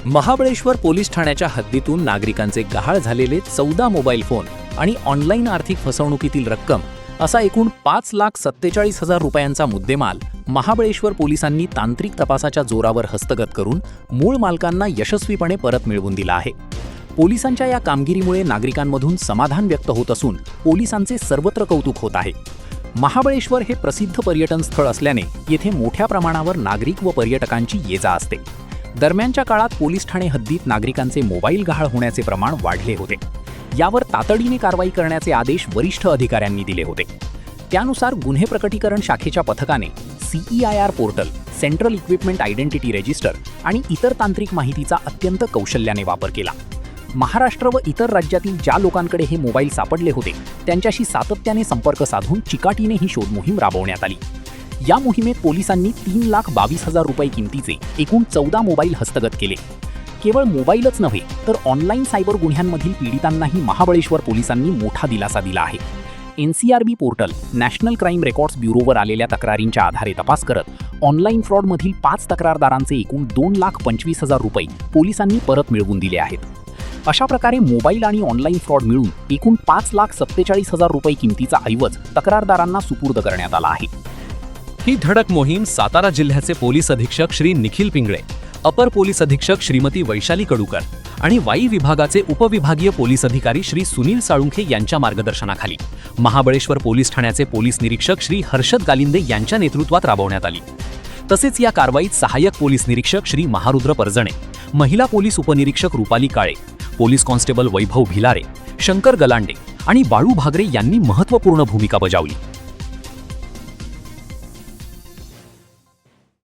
Mahabaleshwar police ठाण्याच्या हद्दीतून नागरिकांचे गहाळ झालेले 14 मोबाईल फोन आणि ऑनलाईन आर्थिक फसवणुकीतील रक्कम असा एकूण 5,47,000 रुपयांचा मुद्देमाल महाबळेश्वर पोलिसांनी तांत्रिक तपासाच्या जोरावर हस्तगत करून मूळ मालकांना यशस्वीपणे परत मिळवून दिला आहे। पोलिसांच्या या कामगिरीमुळे नागरिकांमधून समाधान व्यक्त होत असून पोलिसांचे सर्वत्र कौतुक होत आहे। महाबळेश्वर हे प्रसिद्ध पर्यटन स्थळ असल्याने येथे मोठ्या प्रमाणावर नागरिक व पर्यटकांची ये-जा असते। दरम्यानच्या काळात पोलीस ठाणे हद्दीत नागरिकांचे मोबाईल गहाळ होण्याचे प्रमाण वाढले होते। यावर तातडीने कारवाई करण्याचे आदेश वरिष्ठ अधिकाऱ्यांनी दिले होते। त्यानुसार गुन्हे प्रकटीकरण शाखेच्या पथकाने CEIR portal, central equipment identity register आणि इतर तांत्रिक माहितीचा अत्यंत कौशल्याने वापर केला। महाराष्ट्र व इतर राज्यातील ज्या लोकांकडे हे मोबाईल सापडले होते त्यांच्याशी सातत्याने संपर्क साधून चिकाटीने ही शोध मोहीम राबवण्यात आली। या मोहिमेत पोलिसांनी 3,22,000 रुपये किमतीचे एकूण 14 मोबाईल हस्तगत केले। केवळ मोबाईलच नव्हे तर ऑनलाईन सायबर गुन्ह्यांमधील पीडितांनाही महाबळेश्वर पोलिसांनी मोठा दिलासा दिला आहे। NCRB portal, national crime records ब्युरोवर आलेल्या तक्रारींच्या आधारे तपास करत ऑनलाईन फ्रॉडमधील 5 तक्रारदारांचे एकूण 2,25,000 रुपये पोलिसांनी परत मिळवून दिले आहेत। अशा प्रकारे मोबाईल आणि ऑनलाईन फ्रॉड मिळून एकूण 5,47,000 रुपये किमतीचा ऐवज तक्रारदारांना सुपूर्द करण्यात आला आहे। ही धडक मोहीम सातारा जिल्ह्याचे पोलीस अधीक्षक श्री निखिल पिंगळे, अपर पोलीस अधीक्षक श्रीमती वैशाली कडूकर आणि वाई विभागाचे उपविभागीय पोलीस अधिकारी श्री सुनील साळुंखे यांच्या मार्गदर्शनाखाली महाबळेश्वर पोलीस ठाण्याचे पोलीस निरीक्षक श्री हर्षद गालिंदे यांच्या नेतृत्वात राबवण्यात आली। तसेच या कारवाईत सहाय्यक पोलीस निरीक्षक श्री महारुद्र परजणे, महिला पोलीस उपनिरीक्षक रुपाली काळे, पोलीस कॉन्स्टेबल वैभव भिलारे, शंकर गलांडे आणि बाळू भागरे यांनी महत्त्वपूर्ण भूमिका बजावली।